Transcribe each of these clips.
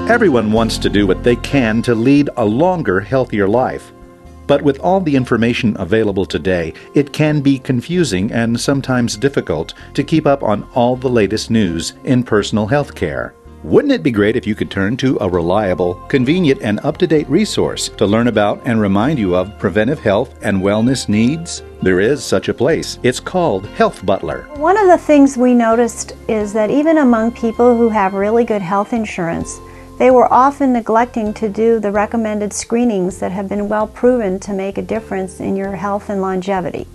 Everyone wants to do what they can to lead a longer, healthier life. But with all the information available today, it can be confusing and sometimes difficult to keep up on all the latest news in personal health care. Wouldn't it be great if you could turn to a reliable, convenient, and up-to-date resource to learn about and remind you of preventive health and wellness needs? There is such a place. It's called Health Butler. One of the things we noticed is that even among people who have really good health insurance, they were often neglecting to do the recommended screenings that have been well proven to make a difference in your health and longevity.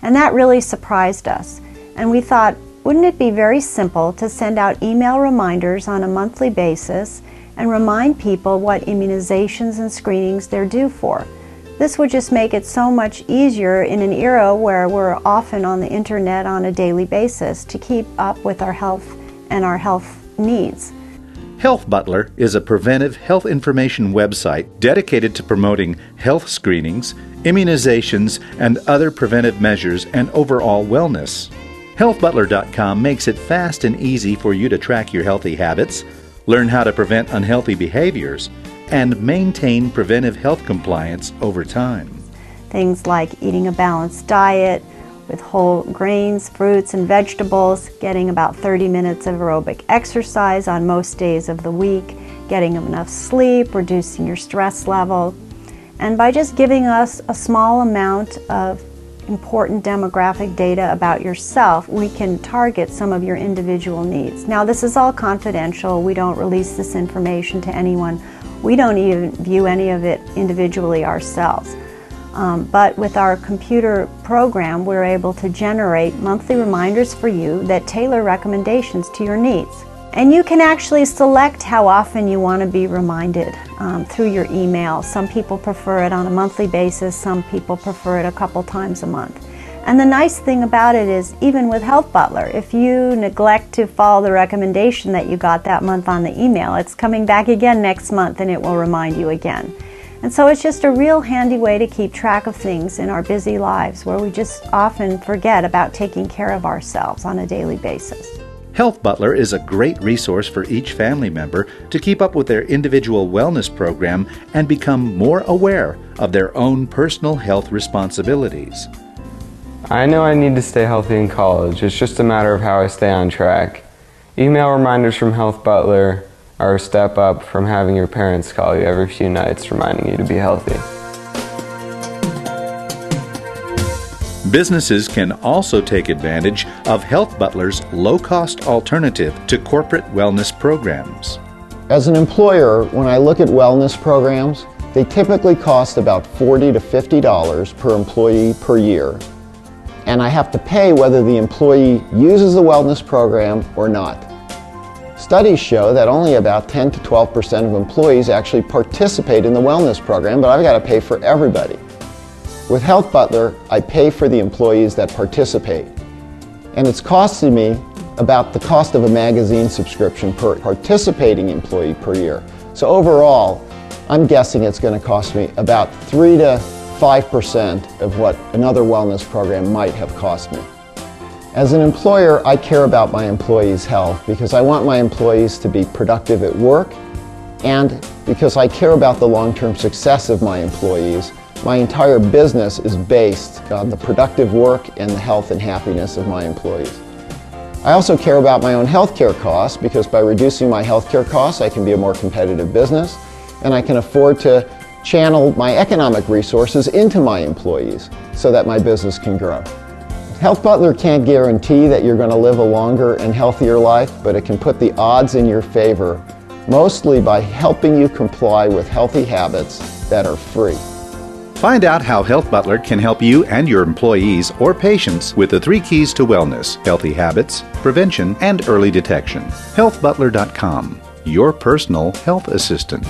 And that really surprised us. And we thought, wouldn't it be very simple to send out email reminders on a monthly basis and remind people what immunizations and screenings they're due for? This would just make it so much easier in an era where we're often on the internet on a daily basis to keep up with our health and our health needs. Health Butler is a preventive health information website dedicated to promoting health screenings, immunizations, and other preventive measures and overall wellness. HealthButler.com makes it fast and easy for you to track your healthy habits, learn how to prevent unhealthy behaviors, and maintain preventive health compliance over time. Things like eating a balanced diet with whole grains, fruits, and vegetables, getting about 30 minutes of aerobic exercise on most days of the week, getting enough sleep, reducing your stress level, and by just giving us a small amount of important demographic data about yourself, we can target some of your individual needs. Now, this is all confidential. We don't release this information to anyone. We don't even view any of it individually ourselves. But with our computer program, we're able to generate monthly reminders for you that tailor recommendations to your needs. And you can actually select how often you want to be reminded through your email. Some people prefer it on a monthly basis, some people prefer it a couple times a month. And the nice thing about it is, even with Health Butler, if you neglect to follow the recommendation that you got that month on the email, it's coming back again next month and it will remind you again. And so it's just a real handy way to keep track of things in our busy lives where we just often forget about taking care of ourselves on a daily basis. Health Butler is a great resource for each family member to keep up with their individual wellness program and become more aware of their own personal health responsibilities. I know I need to stay healthy in college. It's just a matter of how I stay on track. Email reminders from Health Butler are a step up from having your parents call you every few nights reminding you to be healthy. Businesses can also take advantage of Health Butler's low-cost alternative to corporate wellness programs. As an employer, when I look at wellness programs, they typically cost about $40 to $50 per employee per year. And I have to pay whether the employee uses the wellness program or not. Studies show that only about 10 to 12% of employees actually participate in the wellness program, but I've got to pay for everybody. With Health Butler, I pay for the employees that participate. And it's costing me about the cost of a magazine subscription per participating employee per year. So overall, I'm guessing it's going to cost me about 3 to 5% of what another wellness program might have cost me. As an employer, I care about my employees' health because I want my employees to be productive at work, and because I care about the long-term success of my employees. My entire business is based on the productive work and the health and happiness of my employees. I also care about my own healthcare costs because by reducing my healthcare costs, I can be a more competitive business and I can afford to channel my economic resources into my employees so that my business can grow. Health Butler can't guarantee that you're going to live a longer and healthier life, but it can put the odds in your favor, mostly by helping you comply with healthy habits that are free. Find out how Health Butler can help you and your employees or patients with the 3 keys to wellness: healthy habits, prevention, and early detection. HealthButler.com, your personal health assistant.